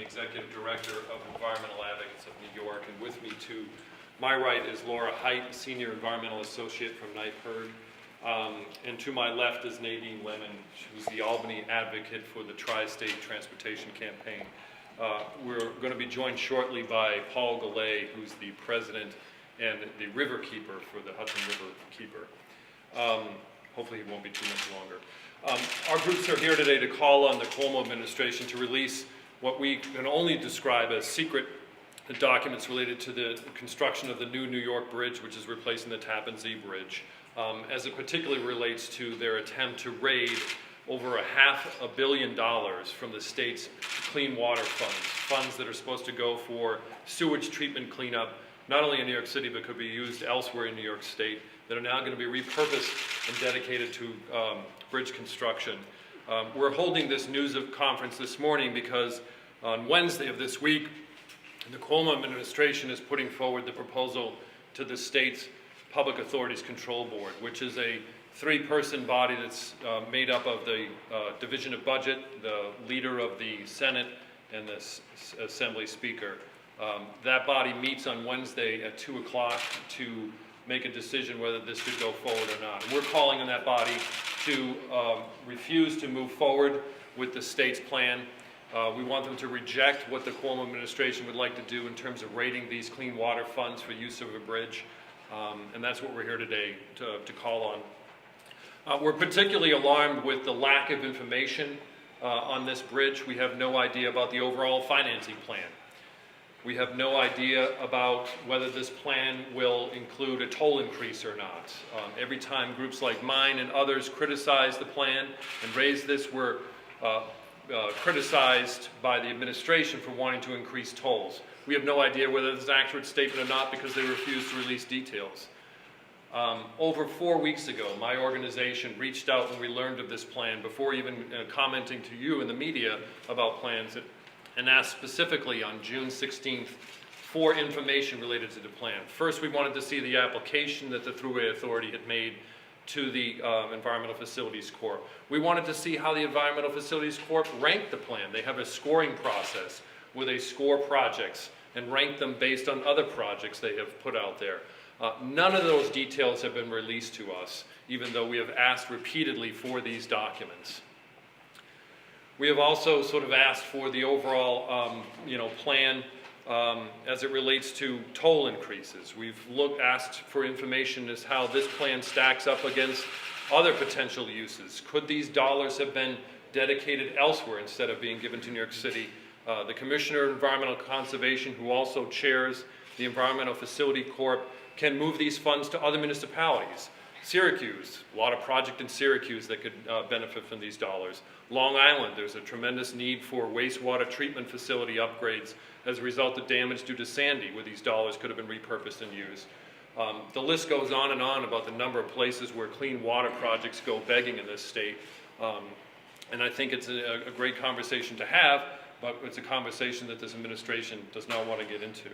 Executive Director of Environmental Advocates of New York, and with me to my right is Laura Height, Senior Environmental Associate from NYPIRG, and to my left is Nadine Lemon, who's the Albany advocate for the Tri-State Transportation Campaign. We're going to be joined shortly by Paul Gallay, who's the President and the River Keeper for the Hudson River Keeper. Hopefully it won't be too much longer. Our groups are here today to call on the Cuomo administration to release what we can only describe as secret documents related to the construction of the new New York Bridge, which is replacing the Tappan Zee Bridge, as it particularly relates to their attempt to raid over $500 million from the state's clean water funds that are supposed to go for sewage treatment cleanup, not only in New York City, but could be used elsewhere in New York State, that are now going to be repurposed and dedicated to bridge construction. We're holding this news conference this morning because on Wednesday of this week, the Cuomo administration is putting forward the proposal to the state's Public Authorities Control Board, which is a three-person body that's made up of the Division of Budget, the leader of the Senate, and the Assembly Speaker. That body meets on Wednesday at 2 o'clock to make a decision whether this should go forward or not. And we're calling on that body to refuse to move forward with the state's plan. We want them to reject what the Cuomo administration would like to do in terms of raiding these clean water funds for use of a bridge. And that's what we're here today to call on. We're particularly alarmed with the lack of information on this bridge. We have no idea about the overall financing plan. We have no idea about whether this plan will include a toll increase or not. Every time groups like mine and others criticize the plan and raise this, we're criticized by the administration for wanting to increase tolls. We have no idea whether this is an accurate statement or not because they refuse to release details. Over 4 weeks ago, my organization reached out when we learned of this plan, before even commenting to you in the media about plans, and asked specifically on June 16th for information related to the plan. First, we wanted to see the application that the Thruway Authority had made to the Environmental Facilities Corp. We wanted to see how the Environmental Facilities Corp ranked the plan. They have a scoring process where they score projects and rank them based on other projects they have put out there. None of those details have been released to us, even though we have asked repeatedly for these documents. We have also sort of asked for the overall plan as it relates to toll increases. We've asked for information as how this plan stacks up against other potential uses. Could these dollars have been dedicated elsewhere instead of being given to New York City? The Commissioner of Environmental Conservation, who also chairs the Environmental Facility Corp, can move these funds to other municipalities. Syracuse, a lot of project in Syracuse that could benefit from these dollars. Long Island, there's a tremendous need for wastewater treatment facility upgrades as a result of damage due to Sandy, where these dollars could have been repurposed and used. The list goes on and on about the number of places where clean water projects go begging in this state. And I think it's a great conversation to have, but it's a conversation that this administration does not want to get into.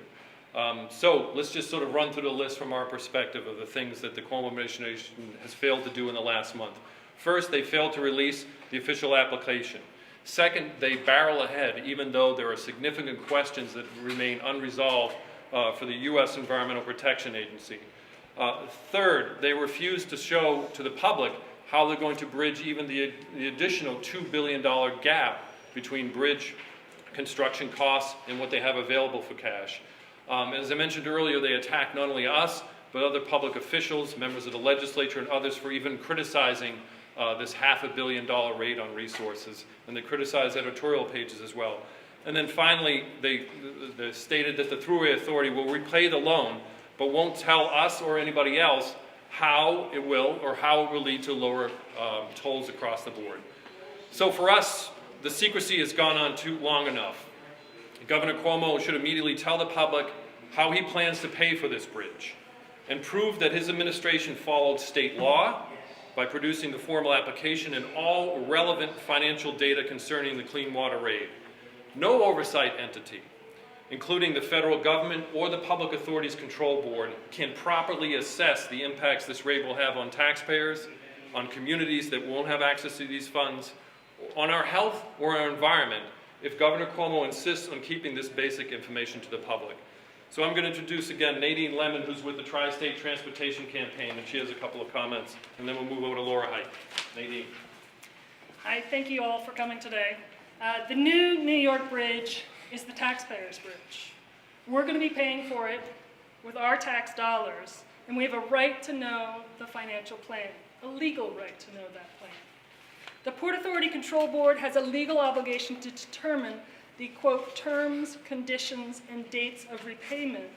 So let's just sort of run through the list from our perspective of the things that the Cuomo administration has failed to do in the last month. First, they failed to release the official application. Second, they barrel ahead, even though there are significant questions that remain unresolved for the U.S. Environmental Protection Agency. Third, they refuse to show to the public how they're going to bridge even the additional $2 billion gap between bridge construction costs and what they have available for cash. As I mentioned earlier, they attack not only us, but other public officials, members of the legislature, and others for even criticizing this $500 million raid on resources, and they criticize editorial pages as well. And then finally, they stated that the Thruway Authority will repay the loan, but won't tell us or anybody else how it will lead to lower tolls across the board. So for us, the secrecy has gone on too long enough. Governor Cuomo should immediately tell the public how he plans to pay for this bridge and prove that his administration followed state law by producing the formal application and all relevant financial data concerning the clean water raid. No oversight entity, including the federal government or the Public Authorities Control Board, can properly assess the impacts this raid will have on taxpayers, on communities that won't have access to these funds, on our health or our environment, if Governor Cuomo insists on keeping this basic information to the public. So I'm going to introduce again Nadine Lemon, who's with the Tri-State Transportation Campaign, and she has a couple of comments, and then we'll move over to Laura Height. Nadine. Hi, thank you all for coming today. The new New York Bridge is the taxpayers' bridge. We're going to be paying for it with our tax dollars, and we have a right to know the financial plan, a legal right to know that plan. The Port Authority Control Board has a legal obligation to determine the, quote, terms, conditions, and dates of repayment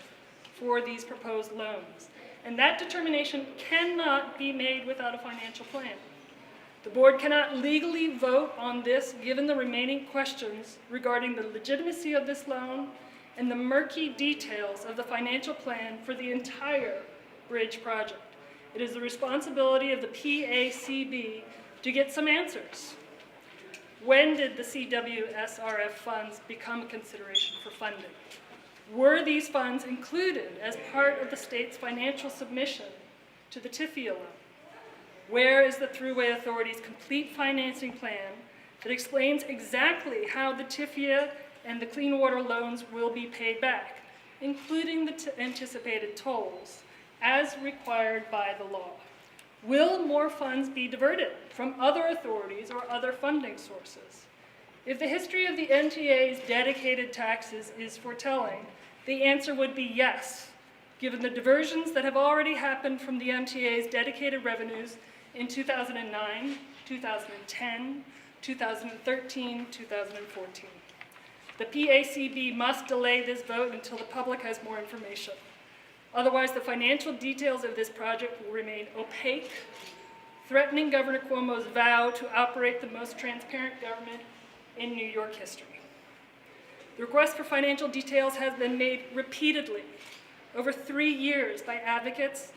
for these proposed loans. And that determination cannot be made without a financial plan. The board cannot legally vote on this given the remaining questions regarding the legitimacy of this loan and the murky details of the financial plan for the entire bridge project. It is the responsibility of the PACB to get some answers. When did the CWSRF funds become a consideration for funding? Were these funds included as part of the state's financial submission to the TIFIA loan? Where is the Thruway Authority's complete financing plan that explains exactly how the TIFIA and the clean water loans will be paid back, including the anticipated tolls, as required by the law? Will more funds be diverted from other authorities or other funding sources? If the history of the NTA's dedicated taxes is foretelling, the answer would be yes, given the diversions that have already happened from the MTA's dedicated revenues in 2009, 2010, 2013, 2014. The PACB must delay this vote until the public has more information. Otherwise, the financial details of this project will remain opaque, threatening Governor Cuomo's vow to operate the most transparent government in New York history. The request for financial details has been made repeatedly over 3 years by advocates,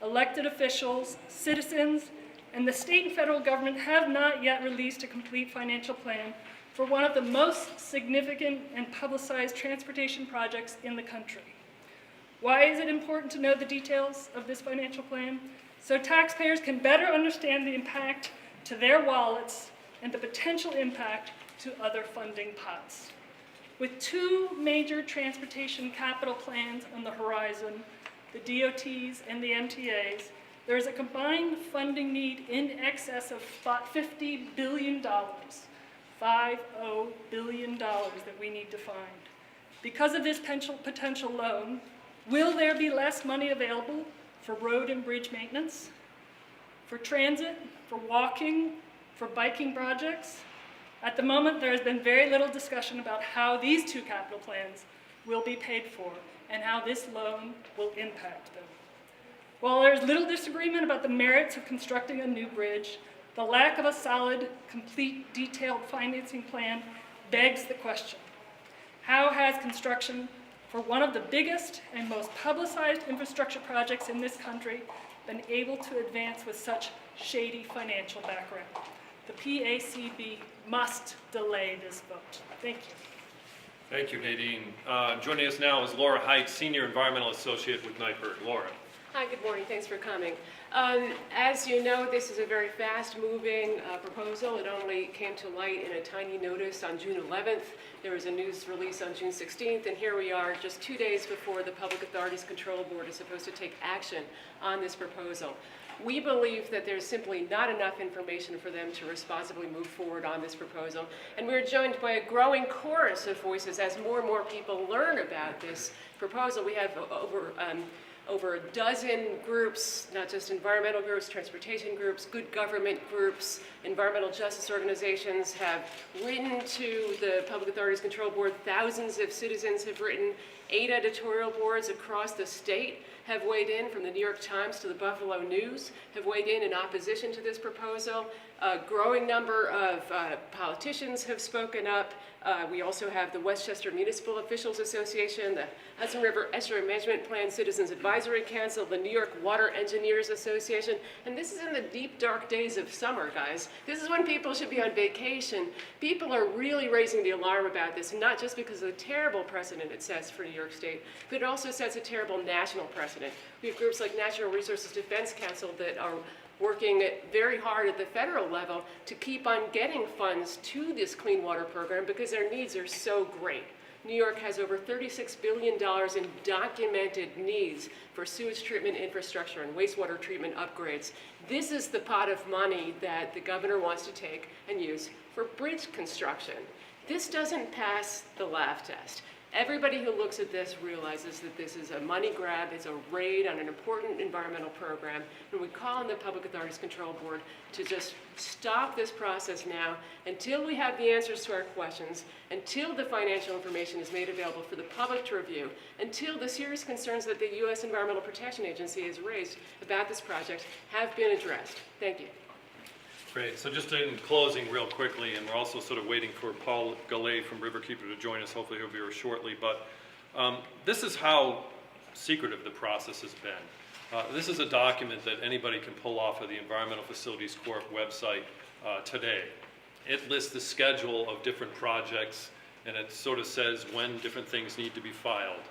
elected officials, citizens, and the state and federal government have not yet released a complete financial plan for one of the most significant and publicized transportation projects in the country. Why is it important to know the details of this financial plan? So taxpayers can better understand the impact to their wallets and the potential impact to other funding pots. With 2 major transportation capital plans on the horizon, the DOTs and the MTAs, there is a combined funding need in excess of $50 billion, $50 billion that we need to find. Because of this potential loan, will there be less money available for road and bridge maintenance, for transit, for walking, for biking projects? At the moment, there has been very little discussion about how these 2 capital plans will be paid for and how this loan will impact them. While there is little disagreement about the merits of constructing a new bridge, the lack of a solid, complete, detailed financing plan begs the question: how has construction for one of the biggest and most publicized infrastructure projects in this country been able to advance with such shady financial background? The PACB must delay this vote. Thank you. Thank you, Nadine. Joining us now is Laura Height, Senior Environmental Associate with Nightbird. Laura. Hi, good morning. Thanks for coming. As you know, this is a very fast-moving proposal. It only came to light in a tiny notice on June 11th. There was a news release on June 16th, and here we are just 2 days before the Public Authorities Control Board is supposed to take action on this proposal. We believe that there's simply not enough information for them to responsibly move forward on this proposal, and we're joined by a growing chorus of voices as more and more people learn about this proposal. We have over a dozen groups, not just environmental groups, transportation groups, good government groups, environmental justice organizations have written to the Public Authorities Control Board. Thousands of citizens have written. 8 editorial boards across the state have weighed in, from the New York Times to the Buffalo News, have weighed in opposition to this proposal. A growing number of politicians have spoken up. We also have the Westchester Municipal Officials Association, the Hudson River Estuary Management Plan Citizens Advisory Council, the New York Water Engineers Association. And this is in the deep, dark days of summer, guys. This is when people should be on vacation. People are really raising the alarm about this, and not just because of the terrible precedent it sets for New York State, but it also sets a terrible national precedent. precedent. We have groups like Natural Resources Defense Council that are working very hard at the federal level to keep on getting funds to this clean water program because their needs are so great. New York has over $36 billion in documented needs for sewage treatment infrastructure and wastewater treatment upgrades. This is the pot of money that the governor wants to take and use for bridge construction. This doesn't pass the laugh test. Everybody who looks at this realizes that this is a money grab, it's a raid on an important environmental program, and we call on the Public Authorities Control Board to just stop this process now until we have the answers to our questions, until the financial information is made available for the public to review, until the serious concerns that the U.S. Environmental Protection Agency has raised about this project have been addressed. Thank you. Great. So just in closing real quickly, and we're also sort of waiting for Paul Gallet from Riverkeeper to join us. Hopefully he'll be here shortly. But this is how secretive the process has been. This is a document that anybody can pull off of the Environmental Facilities Corp website today. It lists the schedule of different projects, and it sort of says when different things need to be filed.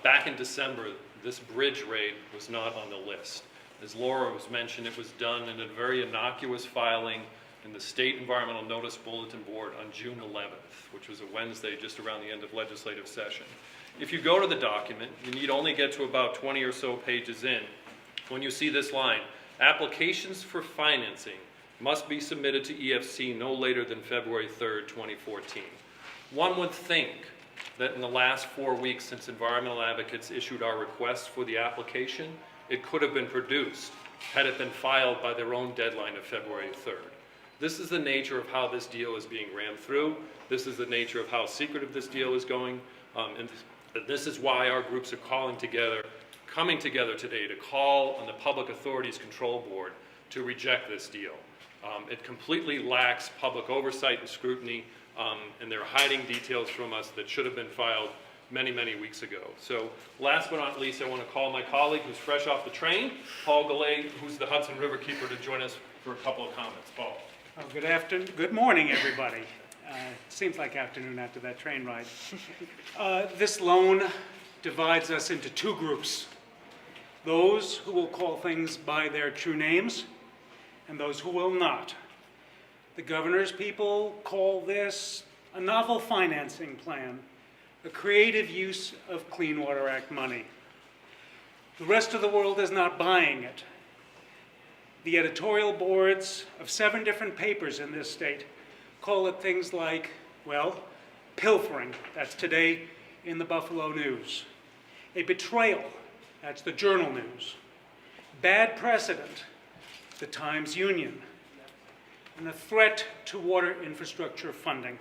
Back in December, this bridge raid was not on the list. As Laura was mentioned, it was done in a very innocuous filing in the State Environmental Notice Bulletin Board on June 11th, which was a Wednesday just around the end of legislative session. If you go to the document, you need only get to about 20 or so pages in. When you see this line, applications for financing must be submitted to EFC no later than February 3rd, 2014. One would think that in the last 4 weeks since environmental advocates issued our request for the application, it could have been produced had it been filed by their own deadline of February 3rd. This is the nature of how this deal is being rammed through. This is the nature of how secretive this deal is going. And this is why our groups are coming together today to call on the Public Authorities Control Board to reject this deal. It completely lacks public oversight and scrutiny, and they're hiding details from us that should have been filed many, many weeks ago. So last but not least, I want to call my colleague who's fresh off the train, Paul Gallet, who's the Hudson River Keeper, to join us for a couple of comments. Paul. Oh, good morning, everybody. Seems like afternoon after that train ride. This loan divides us into two groups. Those who will call things by their true names and those who will not. The governor's people call this a novel financing plan, a creative use of Clean Water Act money. The rest of the world is not buying it. The editorial boards of 7 different papers in this state call it things like, well, pilfering, that's today in the Buffalo News. A betrayal, that's the Journal News. Bad precedent, the Times-Union. And a threat to water infrastructure funding,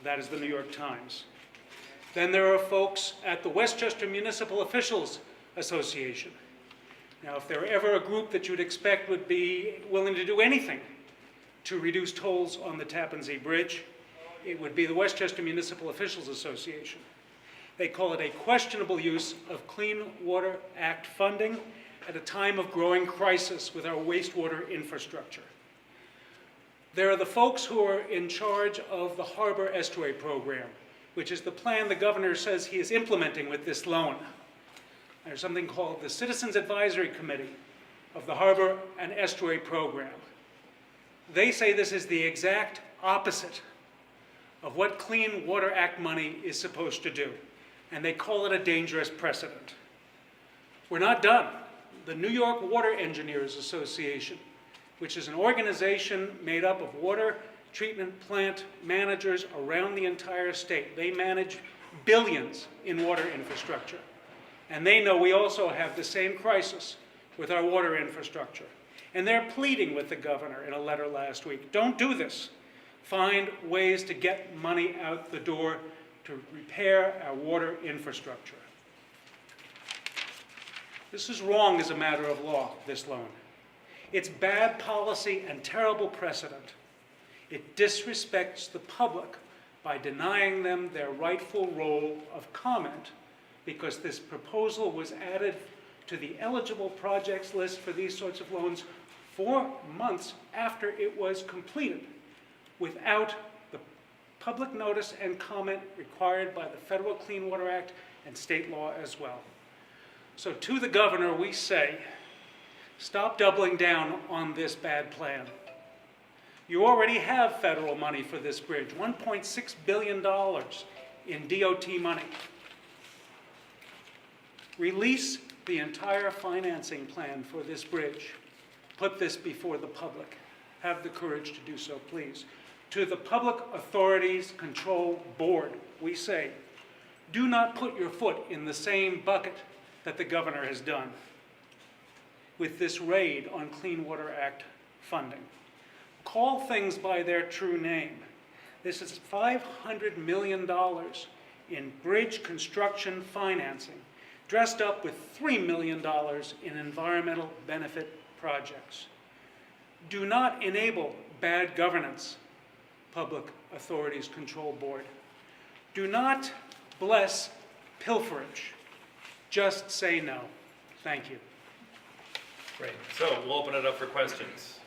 that is the New York Times. Then there are folks at the Westchester Municipal Officials Association. Now, if there were ever a group that you'd expect would be willing to do anything to reduce tolls on the Tappan Zee Bridge, it would be the Westchester Municipal Officials Association. They call it a questionable use of Clean Water Act funding at a time of growing crisis with our wastewater infrastructure. There are the folks who are in charge of the Harbor Estuary Program, which is the plan the governor says he is implementing with this loan. There's something called the Citizens Advisory Committee of the Harbor and Estuary Program. They say this is the exact opposite of what Clean Water Act money is supposed to do, and they call it a dangerous precedent. We're not done. The New York Water Engineers Association, which is an organization made up of water treatment plant managers around the entire state. They manage billions in water infrastructure. And they know we also have the same crisis with our water infrastructure. And they're pleading with the governor in a letter last week. Don't do this. Find ways to get money out the door to repair our water infrastructure. This is wrong as a matter of law, this loan. It's bad policy and terrible precedent. It disrespects the public by denying them their rightful role of comment because this proposal was added to the eligible projects list for these sorts of loans 4 months after it was completed without the public notice and comment required by the Federal Clean Water Act and state law as well. So to the governor, we say, stop doubling down on this bad plan. You already have federal money for this bridge, $1.6 billion in DOT money. Release the entire financing plan for this bridge. Put this before the public. Have the courage to do so, please. To the Public Authorities Control Board, we say, do not put your foot in the same bucket that the governor has done with this raid on Clean Water Act funding. Call things by their true name. This is $500 million in bridge construction financing, dressed up with $3 million in environmental benefit projects. Do not enable bad governance, Public Authorities Control Board. Do not bless pilferage. Just say no. Thank you. Great. So we'll open it up for questions.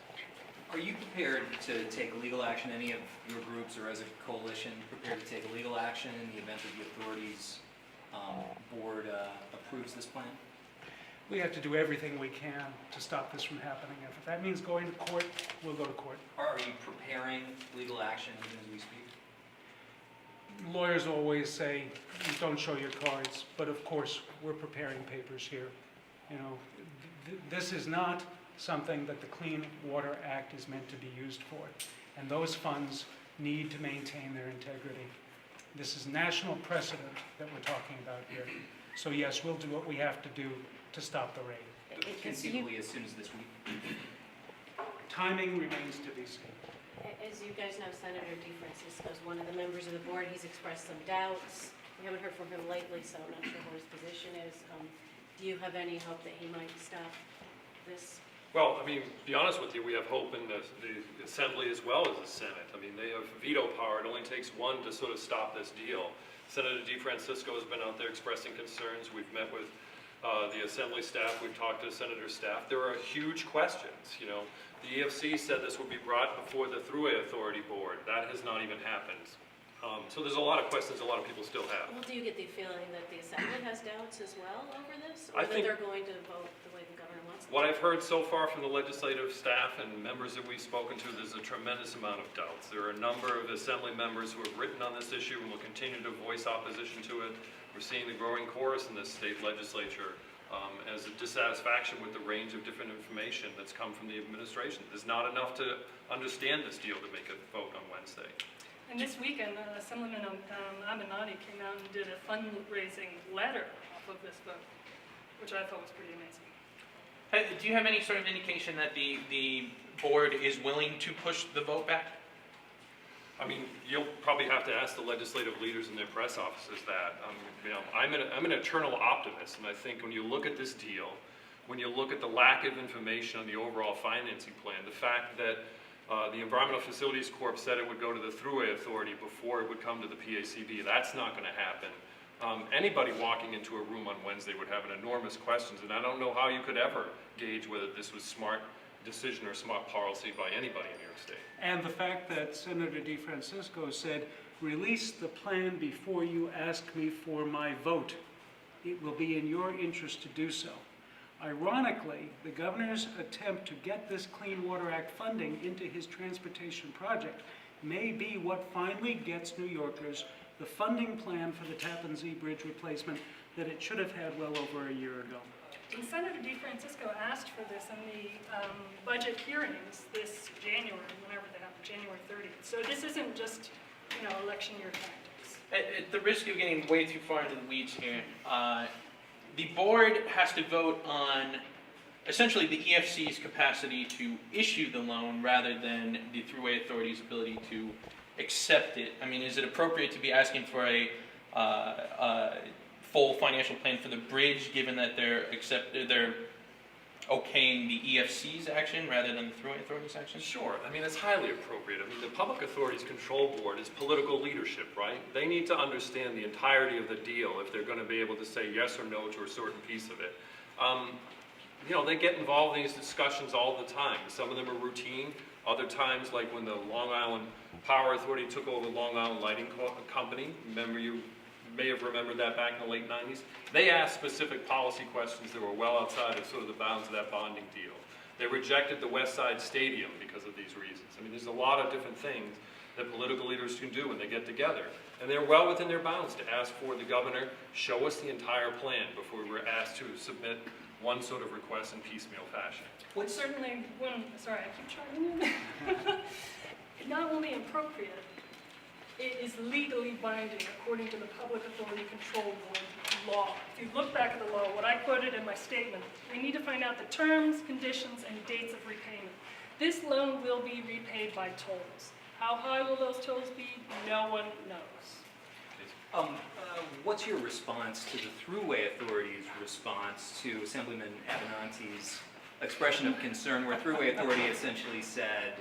Are you prepared to take legal action, any of your groups or as a coalition, prepared to take legal action in the event that the authorities board approves this plan? We have to do everything we can to stop this from happening. If that means going to court, we'll go to court. Or are you preparing legal action even as we speak? Lawyers always say, don't show your cards, but of course, we're preparing papers here. You know, this is not something that the Clean Water Act is meant to be used for, and those funds need to maintain their integrity. This is national precedent that we're talking about here. So yes, we'll do what we have to do to stop the raid. Conceivably as soon as this week? Timing remains to be seen. As you guys know, Senator DeFrancisco is one of the members of the board. He's expressed some doubts. We haven't heard from him lately, so I'm not sure what his position is. Do you have any hope that he might stop this? Well, I mean, to be honest with you, we have hope in the Assembly as well as the Senate. I mean, they have veto power. It only takes one to sort of stop this deal. Senator DeFrancisco has been out there expressing concerns. We've met with the Assembly staff. We've talked to Senator staff. There are huge questions, you know. The EFC said this would be brought before the Thruway Authority Board. That has not even happened. So there's a lot of questions a lot of people still have. Well, do you get the feeling that the Assembly has doubts as well over this? I Or that think- they're going to vote the way the governor wants them? What I've heard so far from the legislative staff and members that we've spoken to, there's a tremendous amount of doubts. There are a number of Assembly members who have written on this issue and will continue to voice opposition to it. We're seeing the growing chorus in this state legislature as a dissatisfaction with the range of different information that's come from the administration. There's not enough to understand this deal to make a vote on Wednesday. And this weekend, Assemblyman Avenatti came out and did a fundraising letter off of this vote, which I thought was pretty amazing. Do you have any sort of indication that the board is willing to push the vote back? I mean, you'll probably have to ask the legislative leaders in their press offices that. You know, I'm an eternal optimist, and I think when you look at this deal, when you look at the lack of information on the overall financing plan, the fact that the Environmental Facilities Corp said it would go to the Thruway Authority before it would come to the PACB, that's not going to happen. Anybody walking into a room on Wednesday would have an enormous questions, and I don't know how you could ever gauge whether this was smart decision or smart policy by anybody in New York State. And the fact that Senator DeFrancisco said, release the plan before you ask me for my vote. It will be in your interest to do so. Ironically, the governor's attempt to get this Clean Water Act funding into his transportation project may be what finally gets New Yorkers the funding plan for the Tappan Zee Bridge replacement that it should have had well over a year ago. And Senator DeFrancisco asked for this in the budget hearings this January, whenever they happen, January 30th. So this isn't just, you know, election year tactics. At the risk of getting way too far into the weeds here, the board has to vote on essentially the EFC's capacity to issue the loan rather than the Thruway Authority's ability to accept it. I mean, is it appropriate to be asking for a full financial plan for the bridge, given that they're okaying the EFC's action rather than the Thruway Authority's action? Sure. I mean, it's highly appropriate. I mean, the Public Authorities Control Board is political leadership, right? They need to understand the entirety of the deal if they're going to be able to say yes or no to a certain piece of it. You know, they get involved in these discussions all the time. Some of them are routine. Other times, like when the Long Island Power Authority took over Long Island Lighting Company, remember you may have remembered that back in the late 90s. They asked specific policy questions that were well outside of sort of the bounds of that bonding deal. They rejected the West Side Stadium because of these reasons. I mean, there's a lot of different things that political leaders can do when they get together. And they're well within their bounds to ask for the governor, show us the entire plan before we're asked to submit one sort of request in piecemeal fashion. Would certainly, sorry, I keep trying to not only appropriate, it is legally binding according to the Public Authority Control Board law. If you look back at the law, what I quoted in my statement, we need to find out the terms, conditions, and dates of repayment. This loan will be repaid by tolls. How high will those tolls be? No one knows. What's your response to the Thruway Authority's response to Assemblyman Avenanti's expression of concern, where Thruway Authority essentially said,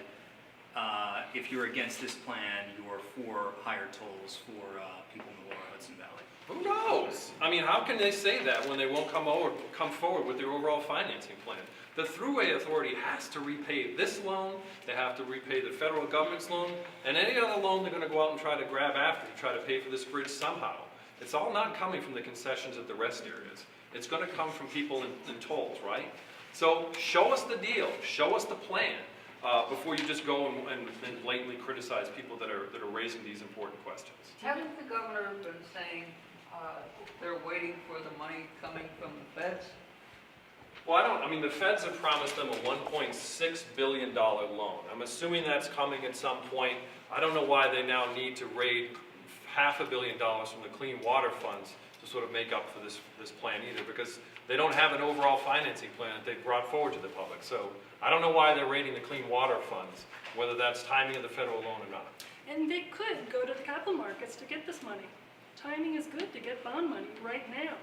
if you're against this plan, you're for higher tolls for people in the lower Hudson Valley? Who knows? I mean, how can they say that when they won't come forward with their overall financing plan? The Thruway Authority has to repay this loan, they have to repay the federal government's loan, and any other loan they're going to go out and try to grab after to try to pay for this bridge somehow. It's all not coming from the concessions at the rest areas. It's going to come from people in tolls, right? So show us the deal, show us the plan, before you just go and blatantly criticize people that are raising these important questions. Haven't the governor been saying they're waiting for the money coming from the feds? Well, I mean, the feds have promised them a $1.6 billion loan. I'm assuming that's coming at some point. I don't know why they now need to raid $500 million from the clean water funds to sort of make up for this plan either, because they don't have an overall financing plan that they've brought forward to the public. So I don't know why they're raiding the clean water funds, whether that's timing of the federal loan or not. And they could go to the capital markets to get this money. Timing is good to get bond money right now.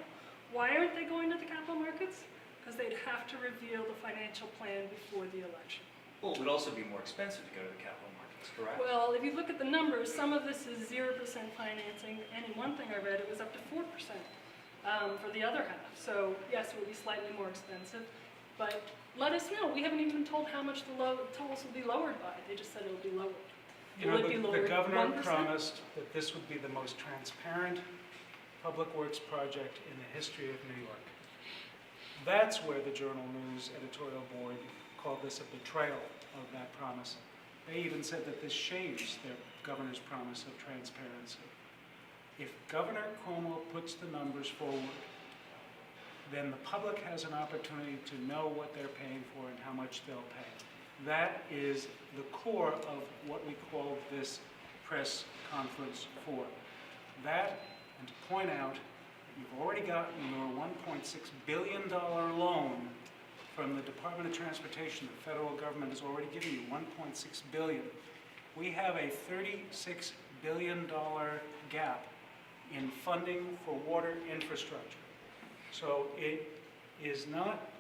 Why aren't they going to the capital markets? Because they'd have to reveal the financial plan before the election. Well, it would also be more expensive to go to the capital markets, correct? Well, if you look at the numbers, some of this is 0% financing, and in one thing I read, it was up to 4% for the other half. So yes, it would be slightly more expensive, but let us know. We haven't even been told how much the tolls will be lowered by. They just said it will be lowered. You Will know, it be the lowered governor 1%? promised that this would be the most transparent public works project in the history of New York. That's where the Journal News editorial board called this a betrayal of that promise. They even said that this shaves their governor's promise of transparency. If Governor Cuomo puts the numbers forward, then the public has an opportunity to know what they're paying for and how much they'll pay. That is the core of what we call this press conference for. That, and to point out, you've already gotten your $1.6 billion loan from the Department of Transportation. The federal government has already given you $1.6 billion. We have a $36 billion gap in funding for water infrastructure. So it is not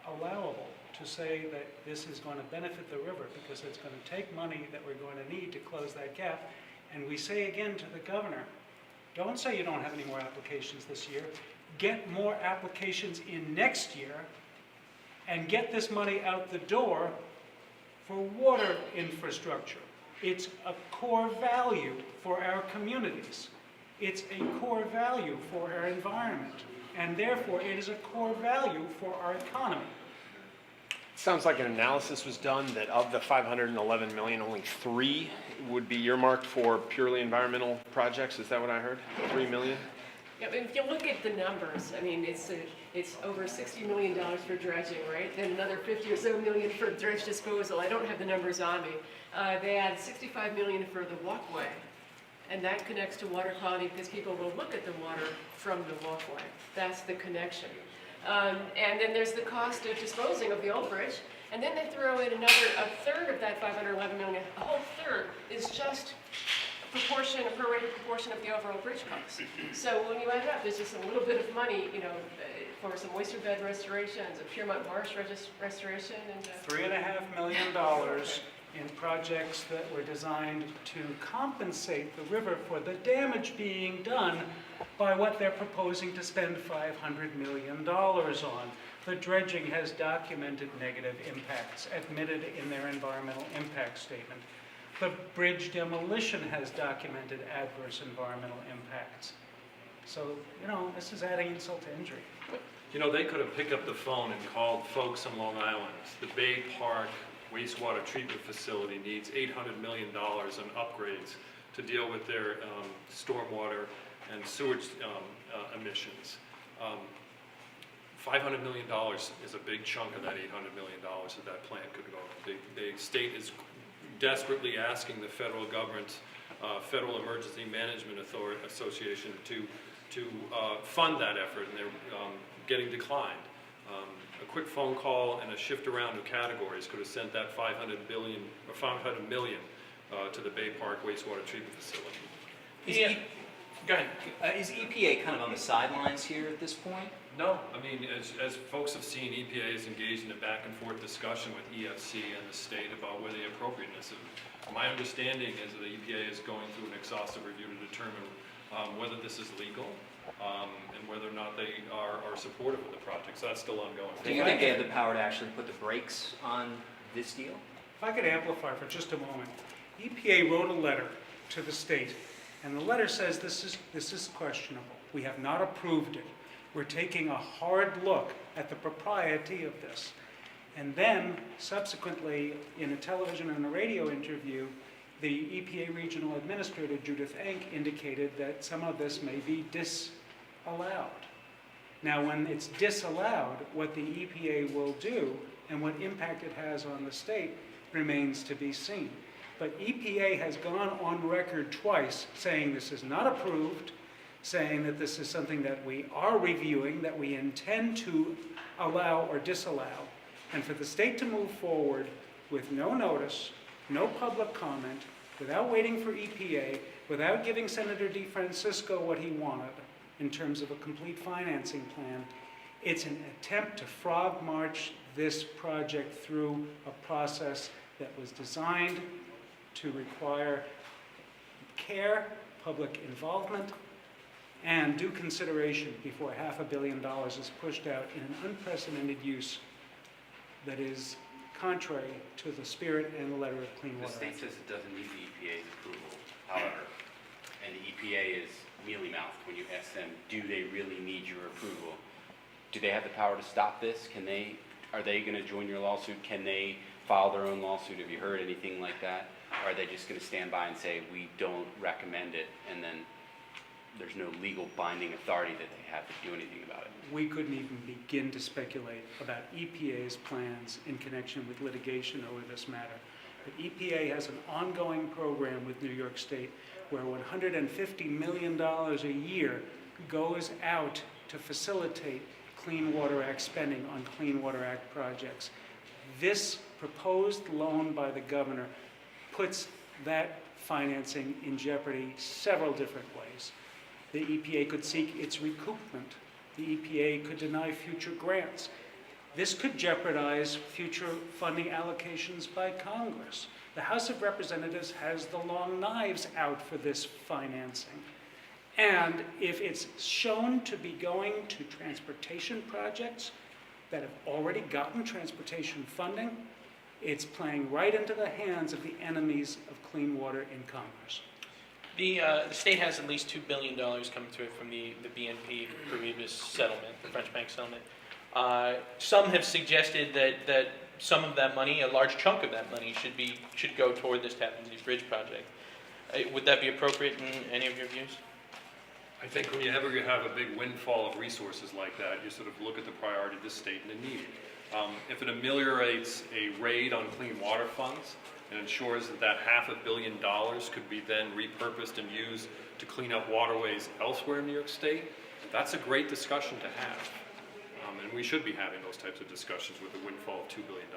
allowable to say that this is going to benefit the river, because it's going to take money that we're going to need to close that gap. And we say again to the governor, don't say you don't have any more applications this year. Get more applications in next year and get this money out the door for water infrastructure. It's a core value for our communities. It's a core value for our environment. And therefore, it is a core value for our economy. Sounds like an analysis was done that of the 511 million, only 3 would be earmarked for purely environmental projects. Is that what I heard? 3 million? Yeah, if you look at the numbers, I mean, it's over $60 million for dredging, right? Then another 50 or so million for dredge disposal. I don't have the numbers on me. They add 65 million for the walkway, and that connects to water quality because people will look at the water from the walkway. That's the connection. And then there's the cost of disposing of the old bridge, and then they throw in a third of that 511 million. A whole third is just a prorated proportion of the overall bridge cost. So when you add it up, there's just a little bit of money, you know, for some oyster bed restorations, a Piermont Marsh restoration, and $3.5 million in projects that were designed to compensate the river for the damage being done by what they're proposing to spend $500 million on. The dredging has documented negative impacts, admitted in their environmental impact statement. The bridge demolition has documented adverse environmental impacts. So, this is adding insult to injury. You know, they could have picked up the phone and called folks on Long Island. The Bay Park wastewater treatment facility needs $800 million on upgrades to deal with their stormwater and sewage emissions. $500 million is a big chunk of that $800 million that plant could go. The state is desperately asking the federal government, Federal Emergency Management Association to fund that effort, and they're getting declined. A quick phone call and a shift around of categories could have sent that $500 million to the Bay Park wastewater treatment facility. Yeah. Go ahead. Is EPA kind of on the sidelines here at this point? No, I mean, as folks have seen, EPA is engaged in a back and forth discussion with EFC and the state about whether the appropriateness of. My understanding is that the EPA is going through an exhaustive review to determine whether this is legal and whether or not they are supportive of the project. So that's still ongoing. Do you think they have the power to actually put the brakes on this deal? If I could amplify for just a moment. EPA wrote a letter to the state, and the letter says this is questionable. We have not approved it. We're taking a hard look at the propriety of this. And then, subsequently, in a television and a radio interview, the EPA Regional Administrator, Judith Enck, indicated that some of this may be disallowed. Now, when it's disallowed, what the EPA will do and what impact it has on the state remains to be seen. But EPA has gone on record twice saying this is not approved, saying that this is something that we are reviewing, that we intend to allow or disallow, and for the state to move forward with no notice, no public comment, without waiting for EPA, without giving Senator DeFrancisco what he wanted in terms of a complete financing plan, it's an attempt to frog march this project through a process that was designed to require care, public involvement, and due consideration before $500 million is pushed out in an unprecedented use that is contrary to the spirit and the letter of Clean The Water state Act. says it doesn't need the EPA's approval, however, and the EPA is mealy-mouthed when you ask them, do they really need your approval? Do they have the power to stop this? Are they going to join your lawsuit? Can they file their own lawsuit? Have you heard anything like that? Or are they just going to stand by and say, we don't recommend it, and then there's no legal binding authority that they have to do anything about it? We couldn't even begin to speculate about EPA's plans in connection with litigation over this matter. But EPA has an ongoing program with New York State where $150 million a year goes out to facilitate Clean Water Act spending on Clean Water Act projects. This proposed loan by the governor puts that financing in jeopardy several different ways. The EPA could seek its recoupment. The EPA could deny future grants. This could jeopardize future funding allocations by Congress. The House of Representatives has the long knives out for this financing. And if it's shown to be going to transportation projects that have already gotten transportation funding, it's playing right into the hands of the enemies of clean water in Congress. The state has at least $2 billion coming to it from the BNP Paribas settlement, the French bank settlement. Some have suggested that some of that money, a large chunk of that money, should go toward this Tappan Zee Bridge project. Would that be appropriate in any of your views? I think when you have a big windfall of resources like that, you sort of look at the priority of the state and the need. If it ameliorates a raid on clean water funds and ensures that $500 million could be then repurposed and used to clean up waterways elsewhere in New York State, that's a great discussion to have. And we should be having those types of discussions with a windfall of $2 billion.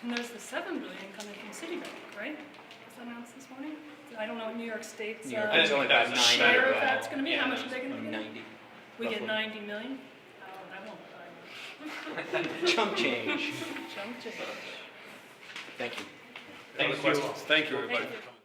And there's the $7 billion coming from Citibank, right? Was that announced this morning? I don't know what New York State's New York, I it's think only that about was a 9 share of or, that's going to be. yeah, How much are they going to get? 90. We get roughly. 90 million? I won't. Chump change. Chunk change. Thank you. Other questions? Thank you, everybody. Thank you.